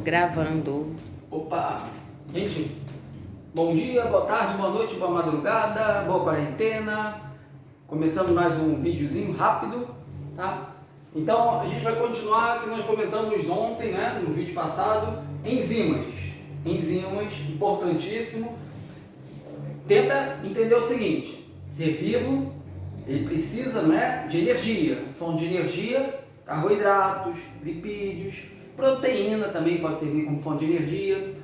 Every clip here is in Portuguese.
Gravando. Opa! Gente, bom dia, boa tarde, boa noite, boa madrugada, boa quarentena. Começando mais um videozinho rápido, tá? Então, a gente vai continuar que nós comentamos ontem, né, no vídeo passado, enzimas. Enzimas, importantíssimo. Tenta entender o seguinte: ser vivo, ele precisa, né, de energia. Fonte de energia, carboidratos, lipídios, proteína também pode servir como fonte de energia,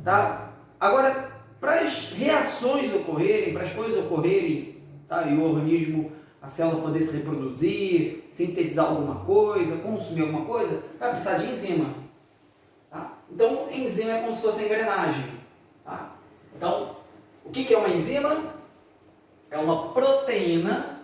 tá? Agora, para as reações ocorrerem, para as coisas ocorrerem, tá? E o organismo, a célula poder se reproduzir, sintetizar alguma coisa, consumir alguma coisa, vai precisar de enzima, tá? Então, enzima é como se fosse a engrenagem, tá? Então, o que é uma enzima? É uma proteína.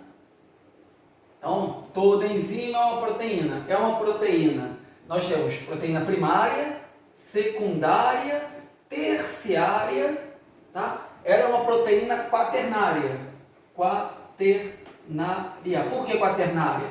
Então, toda enzima é uma proteína. É uma proteína. Nós temos proteína primária, secundária, terciária, tá? Ela é uma proteína quaternária. Quaternária. Por que quaternária?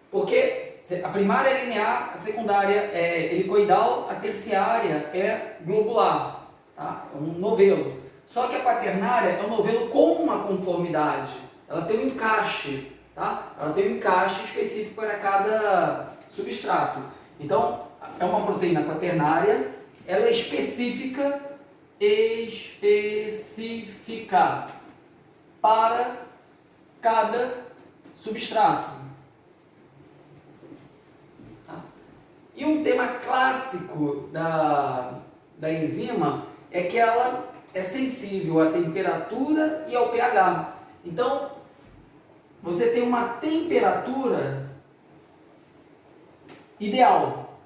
Porque a primária é linear, a secundária é helicoidal, a terciária é globular, tá? É um novelo. Só que a quaternária é um novelo com uma conformidade. Ela tem um encaixe, tá? Ela tem um encaixe específico para cada substrato. Então, é uma proteína quaternária, ela é específica para cada substrato. Tá? E um tema clássico da enzima é que ela é sensível à temperatura e ao pH. Então, você tem uma temperatura ideal,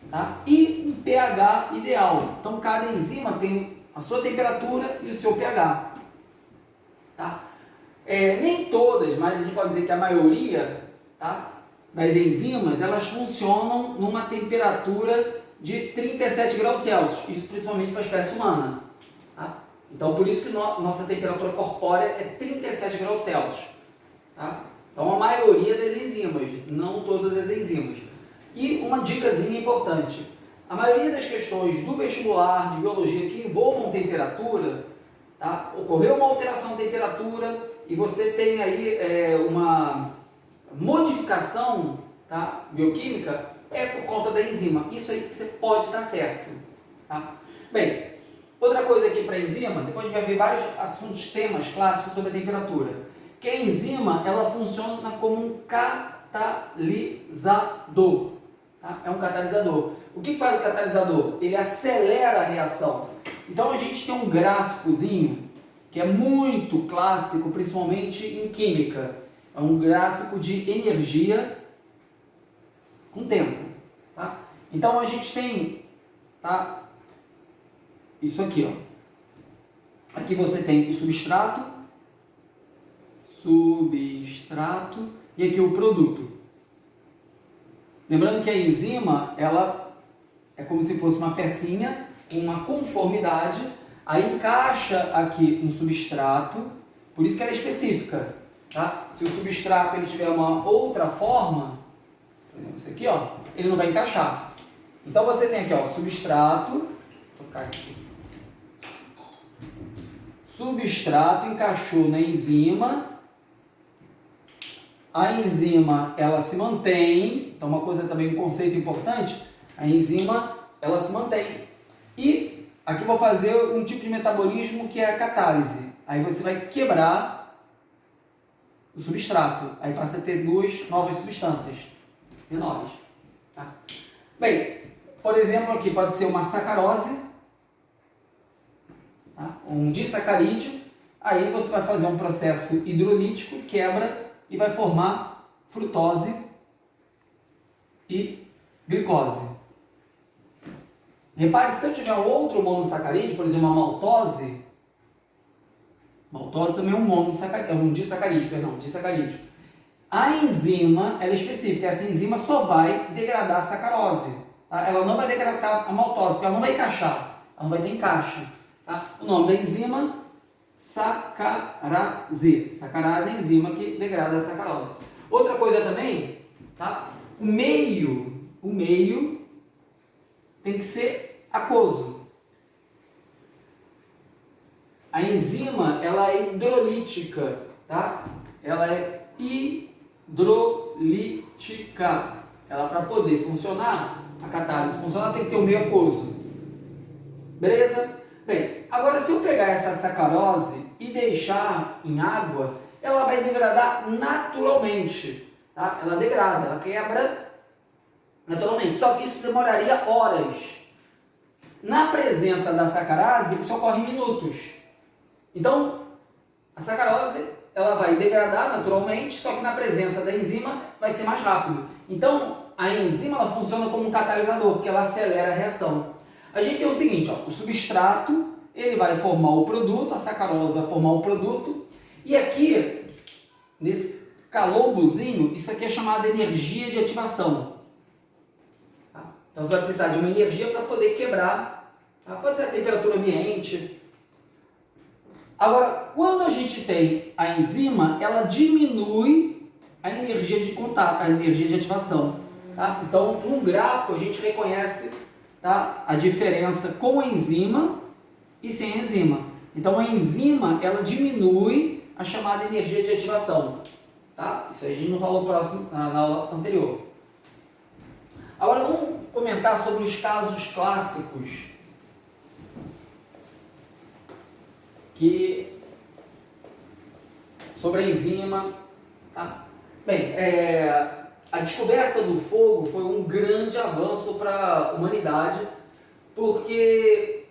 tá? E um pH ideal. Então, cada enzima tem a sua temperatura e o seu pH. Tá? Nem todas, mas a gente pode dizer que a maioria, tá, das enzimas, elas funcionam numa temperatura de 37 graus Celsius, isso principalmente para a espécie humana. Tá? Então, por isso que nossa temperatura corpórea é 37 graus Celsius. Tá? Então, a maioria das enzimas, não todas as enzimas. E uma dicasinha importante: a maioria das questões do vestibular de biologia que envolvam temperatura, tá? Ocorreu uma alteração de temperatura e você tem aí uma modificação, tá, bioquímica, é por conta da enzima. Isso aí que você pode estar certo. Tá? Bem, outra coisa aqui para a enzima, depois a gente vai ver vários assuntos, temas clássicos sobre a temperatura. Que a enzima, ela funciona como um catalisador. Tá? É um catalisador. O que faz o catalisador? Ele acelera a reação. Então a gente tem um gráficozinho que é muito clássico, principalmente em química. É um gráfico de energia com tempo. Tá? Então a gente tem, tá, isso aqui, ó. Aqui você tem o substrato e aqui o produto. Lembrando que a enzima, ela é como se fosse uma pecinha com uma conformidade, aí encaixa aqui um substrato, por isso que ela é específica. Tá? Se o substrato ele tiver uma outra forma, por exemplo, esse aqui, ó, ele não vai encaixar. Então você tem aqui, ó, substrato, vou tocar isso aqui. Substrato encaixou na enzima, a enzima ela se mantém, então uma coisa também, um conceito importante, a enzima ela se mantém. E aqui eu vou fazer um tipo de metabolismo que é a catálise. Aí você vai quebrar o substrato, aí passa a ter duas novas substâncias menores. Tá? Bem, por exemplo, aqui pode ser uma sacarose, tá? Um disacarídeo, aí você vai fazer um processo hidrolítico, quebra e vai formar frutose e glicose. Repare que se eu tiver um outro monossacarídeo, por exemplo, uma maltose também é um disacarídeo. A enzima, ela é específica, essa enzima só vai degradar a sacarose. Tá? Ela não vai degradar a maltose, porque ela não vai encaixar, ela não vai ter encaixe. Tá? O nome da enzima, sacarase. Sacarase é a enzima que degrada a sacarose. Outra coisa também, tá? O meio tem que ser aquoso. A enzima, ela é hidrolítica, tá? Ela é hidrolítica. Ela, para poder funcionar, a catálise funcionar, tem que ter um meio aquoso. Beleza? Bem, agora se eu pegar essa sacarose e deixar em água, ela vai degradar naturalmente, tá? Ela degrada, ela quebra naturalmente, só que isso demoraria horas. Na presença da sacarase, isso ocorre em minutos. Então, a sacarose, ela vai degradar naturalmente, só que na presença da enzima vai ser mais rápido. Então, a enzima ela funciona como um catalisador, porque ela acelera a reação. A gente tem o seguinte, ó, o substrato, ele vai formar o produto, a sacarose vai formar o produto, e aqui, nesse calombozinho, isso aqui é chamado de energia de ativação. Tá? Então você vai precisar de uma energia para poder quebrar, tá? Pode ser a temperatura ambiente. Agora, quando a gente tem a enzima, ela diminui a energia de contato, a energia de ativação. Tá? Então, num gráfico a gente reconhece, tá, a diferença com a enzima e sem a enzima. Então, a enzima ela diminui a chamada energia de ativação. Tá? Isso aí a gente não falou na aula anterior. Agora vamos comentar sobre os casos clássicos sobre a enzima. Tá? Bem, a descoberta do fogo foi um grande avanço para a humanidade, porque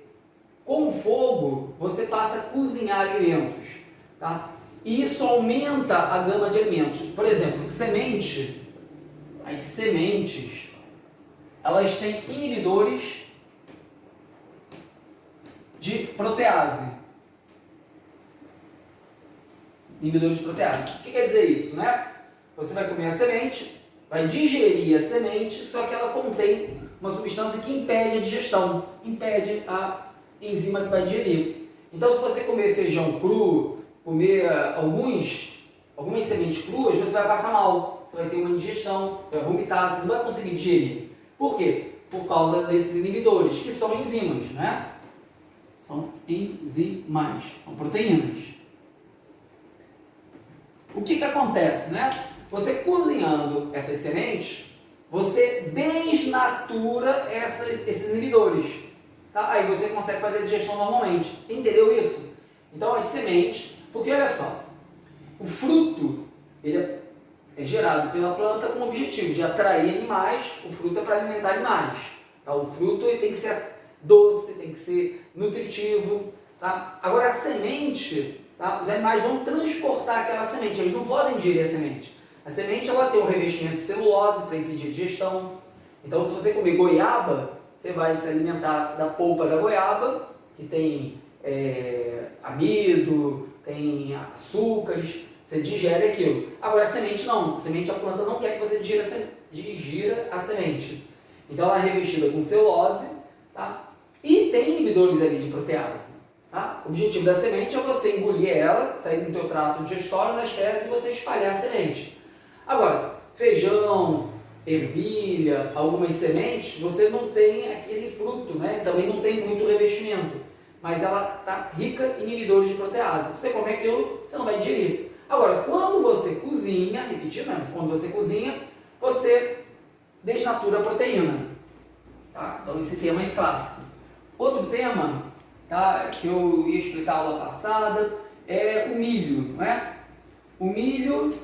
com o fogo você passa a cozinhar alimentos, tá? E isso aumenta a gama de alimentos. Por exemplo, as sementes, elas têm inibidores de protease. Inibidores de protease. O que quer dizer isso, né? Você vai comer a semente, vai digerir a semente, só que ela contém uma substância que impede a digestão, impede a enzima que vai digerir. Então, se você comer feijão cru, comer algumas sementes cruas, você vai passar mal, você vai ter uma indigestão, você vai vomitar, você não vai conseguir digerir. Por quê? Por causa desses inibidores, que são enzimas, né? São enzimas, são proteínas. O que acontece, né? Você cozinhando essas sementes, você desnatura esses inibidores. Tá? Aí você consegue fazer a digestão normalmente. Entendeu isso? Então as sementes, porque olha só, o fruto ele é gerado pela planta com o objetivo de atrair animais, o fruto é para alimentar animais. Tá? O fruto ele tem que ser doce, tem que ser nutritivo. Tá? Agora a semente, tá? Os animais vão transportar aquela semente, eles não podem digerir a semente. A semente ela tem um revestimento de celulose para impedir a digestão. Então se você comer goiaba, você vai se alimentar da polpa da goiaba, que tem amido, tem açúcares, você digere aquilo. Agora a semente não, a planta não quer que você digira a semente. Então ela é revestida com celulose, tá? E tem inibidores ali de protease. Tá? O objetivo da semente é você engolir ela, sair do teu trato digestório, nas fezes e você espalhar a semente. Agora, feijão, ervilha, algumas sementes, você não tem aquele fruto, né? Também não tem muito revestimento, mas ela está rica em inibidores de protease. Você come aquilo, você não vai digerir. Agora, quando você cozinha, repetindo, né? Quando você cozinha, você desnatura a proteína. Tá? Então esse tema é clássico. Outro tema, tá, que eu ia explicar na aula passada é o milho, não é? O milho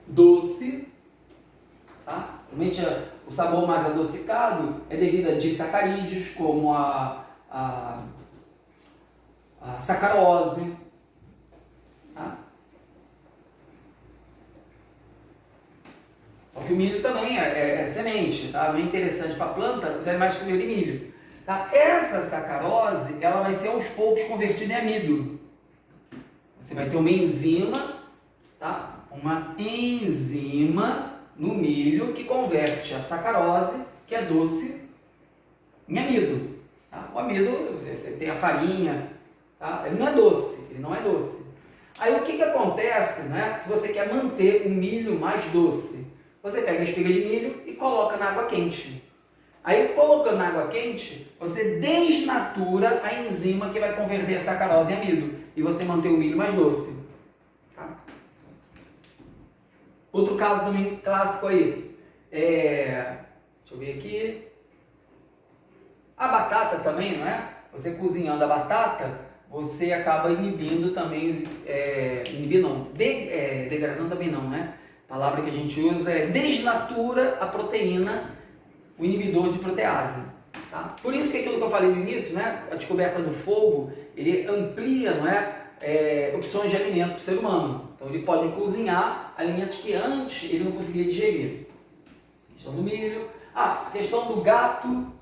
doce, tá? Realmente o sabor mais adocicado é devido a disacarídeos como a sacarose, tá? Só que o milho também é semente, tá? Não é interessante para a planta, os animais comerem milho. Tá? Essa sacarose, ela vai ser aos poucos convertida em amido. Você vai ter uma enzima, tá? Uma enzima no milho que converte a sacarose, que é doce, em amido. Tá? O amido, você tem a farinha, tá? Ele não é doce, Aí o que acontece, né? Se você quer manter o milho mais doce? você pega a espiga de milho e coloca na água quente. Aí, colocando na água quente, você desnatura a enzima que vai converter a sacarose em amido. E você mantém o milho mais doce. Tá? Outro caso também clássico aí. Deixa eu ver aqui. A batata também, não é? Você cozinhando a batata, você acaba inibindo também, degradando também não, né? A palavra que a gente usa é desnatura a proteína, o inibidor de protease. Tá? Por isso que aquilo que eu falei no início, né? A descoberta do fogo, ele amplia, não é? Opções de alimento para o ser humano. Então ele pode cozinhar alimentos que antes ele não conseguia digerir. Questão do milho. A questão do gato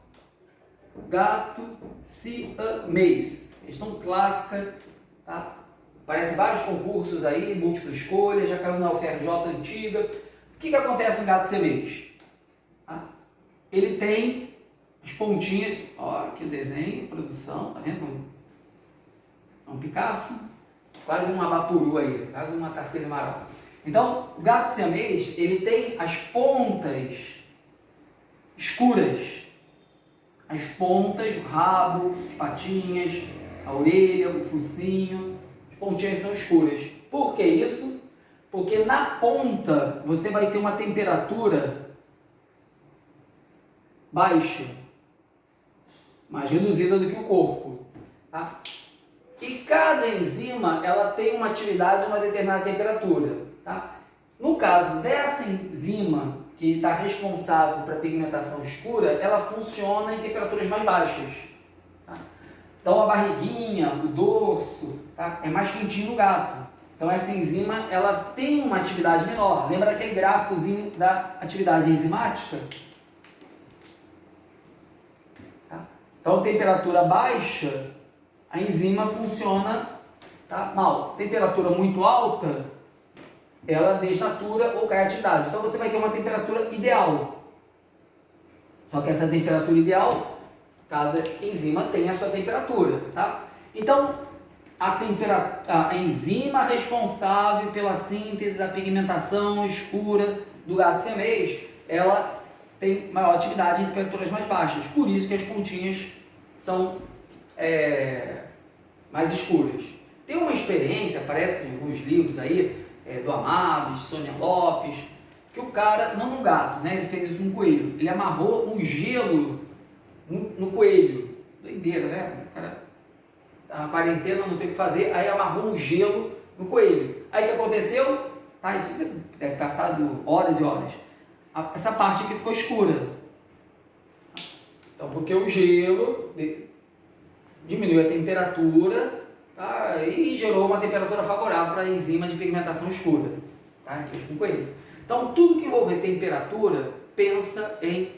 siamês. Questão clássica, tá? Aparece vários concursos aí, múltipla escolha, já caiu na UFRJ antiga. O que acontece no gato siamês? Tá? Ele tem as pontinhas, ó, aqui o desenho, produção, tá vendo? É um Picasso, quase um abapuru aí, quase uma Tarsila Amaral. Então, o gato siamês, ele tem as pontas escuras. As pontas, o rabo, as patinhas, a orelha, o focinho, as pontinhas são escuras. Por que isso? Porque na ponta você vai ter uma temperatura baixa, mais reduzida do que o corpo. Tá? E cada enzima, ela tem uma atividade a uma determinada temperatura. Tá? No caso dessa enzima, que está responsável para a pigmentação escura, ela funciona em temperaturas mais baixas. Tá? Então a barriguinha, o dorso, tá? É mais quentinho no gato. Então essa enzima ela tem uma atividade menor. Lembra daquele gráficozinho da atividade enzimática? Tá? Então temperatura baixa, a enzima funciona, tá, mal. Temperatura muito alta, ela desnatura ou cai a atividade. Então você vai ter uma temperatura ideal. Só que essa temperatura ideal, cada enzima tem a sua temperatura. Tá? Então, a enzima responsável pela síntese da pigmentação escura do gato siamês, ela tem maior atividade em temperaturas mais baixas. Por isso que as pontinhas são mais escuras. Tem uma experiência, aparece em alguns livros aí, do Amado, de Sônia Lopes, que o cara, não no gato, né, ele fez isso no coelho, ele amarrou um gelo no coelho, doideira, né, o cara tá na quarentena, não tem o que fazer, aí amarrou um gelo no coelho, aí o que aconteceu? Tá, isso deve ter passado horas e horas, essa parte aqui ficou escura, então porque o gelo diminuiu a temperatura, tá? E gerou uma temperatura favorável para a enzima de pigmentação escura. Tá? Com coelho. Então, tudo que envolver temperatura, pensa em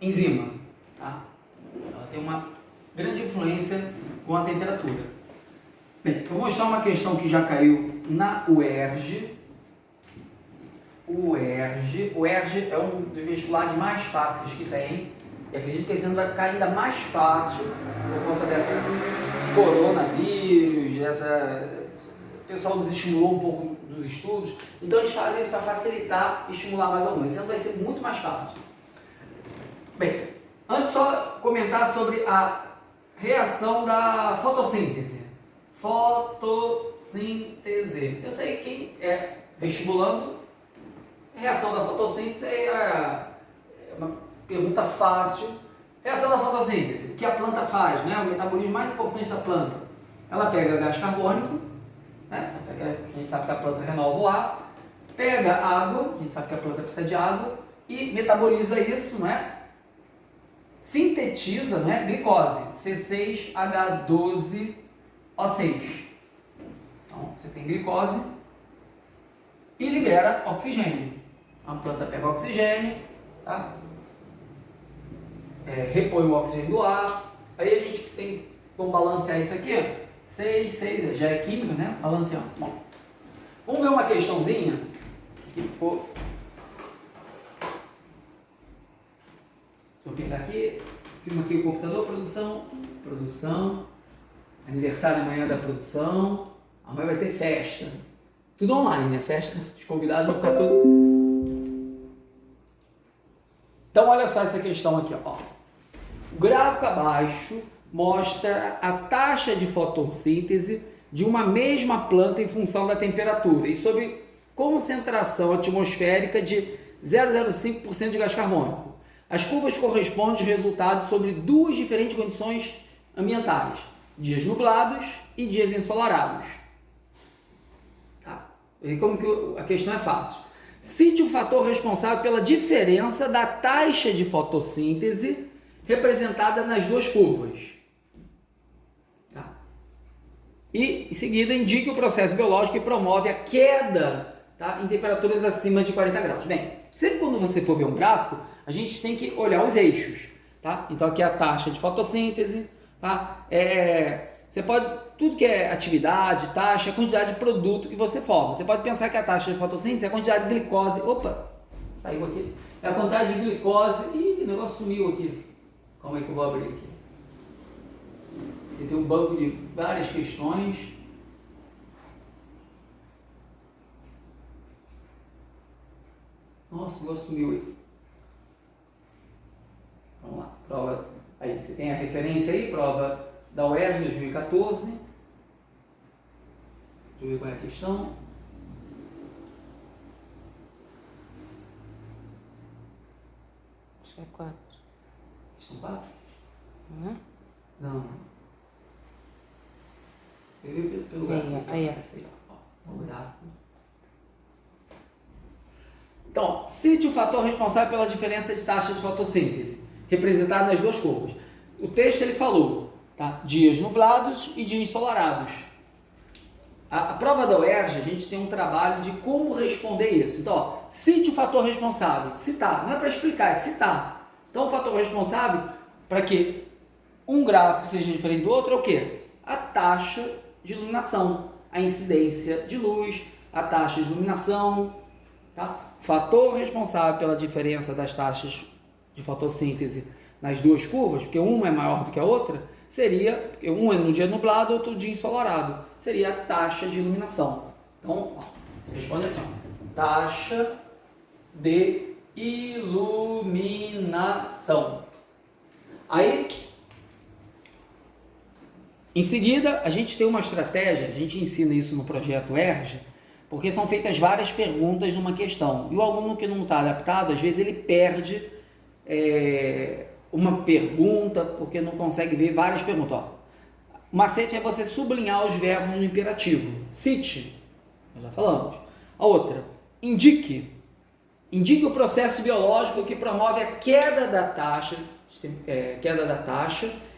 enzima. Tá? Ela tem uma grande influência com a temperatura. Bem, vou mostrar uma questão que já caiu na UERJ. O UERJ é um dos vestibulares mais fáceis que tem. E acredito que esse ano vai ficar ainda mais fácil por conta dessa coronavírus, o pessoal desestimulou um pouco dos estudos, então eles fazem isso para facilitar e estimular mais alunos. Esse ano vai ser muito mais fácil. Bem, antes só comentar sobre a reação da fotossíntese. Fotossíntese. Eu sei quem é vestibulando, reação da fotossíntese é uma pergunta fácil. Reação da fotossíntese. O que a planta faz, né? O metabolismo mais importante da planta. Ela pega gás carbônico, né? A gente sabe que a planta renova o ar, pega água, a gente sabe que a planta precisa de água, e metaboliza isso, né? Sintetiza, né? Glicose, C6H12O6. Então, você tem glicose e libera oxigênio. A planta pega oxigênio, tá? Repõe o oxigênio do ar, aí a gente tem como balancear isso aqui, 6, já é química, né? Balanceando. Bom, vamos ver uma questãozinha que ficou. Vou pegar aqui, filma aqui o computador, produção, aniversário amanhã da produção, amanhã vai ter festa, Tudo online, né? Festa, os convidados vão ficar tudo. Então, olha só essa questão aqui, ó. O gráfico abaixo mostra a taxa de fotossíntese de uma mesma planta em função da temperatura e sob concentração atmosférica de 0,05% de gás carbônico. As curvas correspondem aos resultados sobre duas diferentes condições ambientais, dias nublados e dias ensolarados. Tá? E como que a questão é fácil. Cite o fator responsável pela diferença da taxa de fotossíntese representada nas duas curvas. Tá? E, em seguida, indique o processo biológico que promove a queda, tá, em temperaturas acima de 40 graus. Bem, sempre quando você for ver um gráfico, a gente tem que olhar os eixos. Tá? Então, aqui é a taxa de fotossíntese. Tá? Você pode, tudo que é atividade, taxa, a quantidade de produto que você forma. Você pode pensar que a taxa de fotossíntese é a quantidade de glicose. Opa, saiu aqui. É a quantidade de glicose. Ih, o negócio sumiu aqui. Calma aí que eu vou abrir aqui. Aqui tem um banco de várias questões. Nossa, o negócio sumiu aí. Vamos lá, prova. Aí, você tem a referência aí, prova da UERJ 2014. Deixa eu ver qual é a questão. Acho que é 4. Questão 4? Não é? Não. Eu vi pelo gráfico. Aí, ó. O gráfico. Então, cite o fator responsável pela diferença de taxa de fotossíntese, representado nas duas curvas. O texto ele falou, tá? Dias nublados e dias ensolarados. A prova da UERJ, a gente tem um trabalho de como responder isso. Então, ó, cite o fator responsável. Citar, não é para explicar, é citar. Então, o fator responsável para que um gráfico seja diferente do outro é o quê? A taxa de iluminação, a incidência de luz, a taxa de iluminação. Tá? Fator responsável pela diferença das taxas de fotossíntese nas duas curvas, porque uma é maior do que a outra, seria, um é no dia nublado, outro dia ensolarado, seria a taxa de iluminação. Então, ó, você responde assim, ó, taxa de iluminação. Aí, em seguida, a gente tem uma estratégia, a gente ensina isso no projeto ERJ, porque são feitas várias perguntas numa questão. E o aluno que não está adaptado, às vezes ele perde uma pergunta, porque não consegue ver várias perguntas. Ó, o macete é você sublinhar os verbos no imperativo. Cite, nós já falamos. A outra, indique. Indique o processo biológico que promove a queda da taxa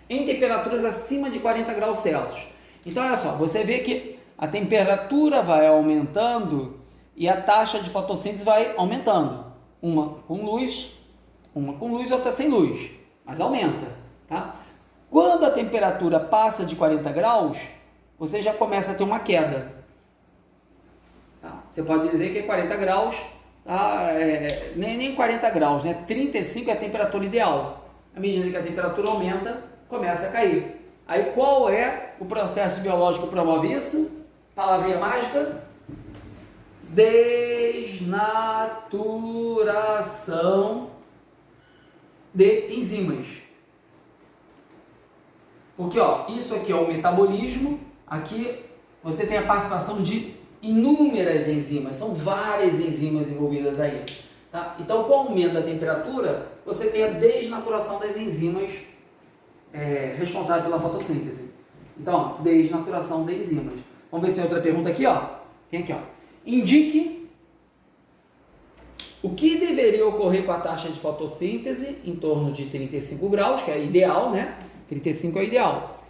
em temperaturas acima de 40 graus Celsius. Então, olha só, você vê que a temperatura vai aumentando e a taxa de fotossíntese vai aumentando. Uma com luz, outra sem luz, mas aumenta, tá? Quando a temperatura passa de 40 graus, você já começa a ter uma queda. Tá? Você pode dizer que é 40 graus, tá? Nem 40 graus, né? 35 é a temperatura ideal. À medida que a temperatura aumenta, começa a cair. Aí qual é o processo biológico que promove isso? Palavrinha mágica: desnaturação de enzimas. Porque ó, isso aqui é o metabolismo, aqui você tem a participação de inúmeras enzimas, são várias enzimas envolvidas aí. Tá? Então, com o aumento da temperatura, você tem a desnaturação das enzimas responsáveis pela fotossíntese. Então, ó, desnaturação de enzimas. Vamos ver se tem outra pergunta aqui, ó. Tem aqui, ó. Indique o que deveria ocorrer com a taxa de fotossíntese em torno de 35 graus, que é ideal, né? 35 é o ideal.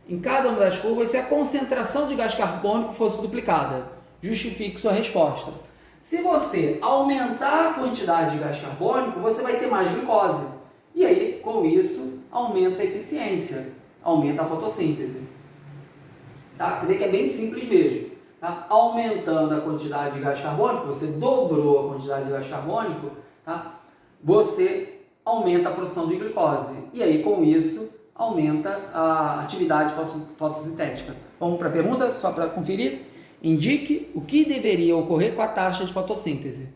Em cada uma das curvas, se a concentração de gás carbônico fosse duplicada, justifique sua resposta. Se você aumentar a quantidade de gás carbônico, você vai ter mais glicose. E aí, com isso, aumenta a eficiência, aumenta a fotossíntese. Tá? Você vê que é bem simples mesmo. Tá? Aumentando a quantidade de gás carbônico, você dobrou a quantidade de gás carbônico, tá? Você aumenta a produção de glicose. E aí, com isso, aumenta a atividade fotossintética. Vamos para a pergunta, só para conferir. indique o que deveria ocorrer com a taxa de fotossíntese,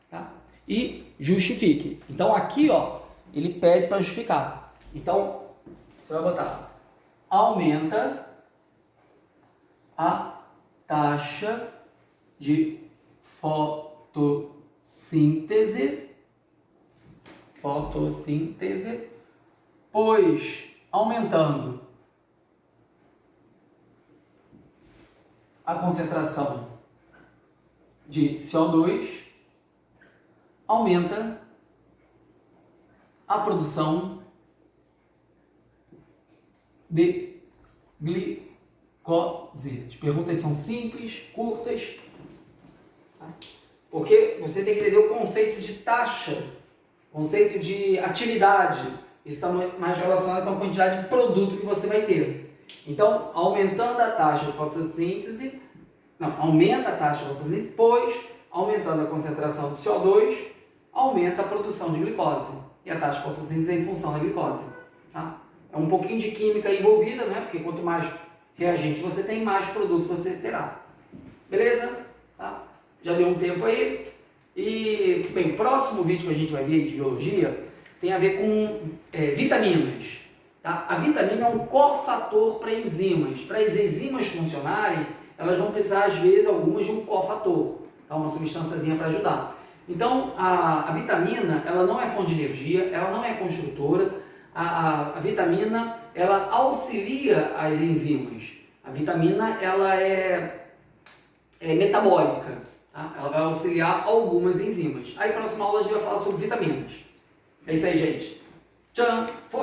tá? E justifique. Então aqui, ó, ele pede para justificar. Então você vai botar: aumenta a taxa de fotossíntese, pois aumentando a concentração de CO2 aumenta a produção de glicose. As perguntas são simples, curtas, tá? Porque você tem que entender o conceito de taxa, conceito de atividade. Isso está mais relacionado com a quantidade de produto que você vai ter. Então, aumentando a taxa de fotossíntese, aumenta a taxa de fotossíntese, pois, aumentando a concentração de CO2, aumenta a produção de glicose. E a taxa de fotossíntese é em função da glicose. Tá? É um pouquinho de química envolvida, né? Porque quanto mais reagente você tem, mais produto você terá. Beleza? Tá? Já deu um tempo aí. E, bem, o próximo vídeo que a gente vai ver de biologia tem a ver com vitaminas. Tá? A vitamina é um cofator para enzimas. Para as enzimas funcionarem, elas vão precisar, às vezes, algumas de um cofator, tá? Uma substânciazinha para ajudar. Então, a vitamina, ela não é fonte de energia, ela não é construtora. A vitamina, ela auxilia as enzimas. A vitamina, ela é metabólica, tá? Ela vai auxiliar algumas enzimas. Aí, próxima aula, a gente vai falar sobre vitaminas. É isso aí, gente. Tchau! Força!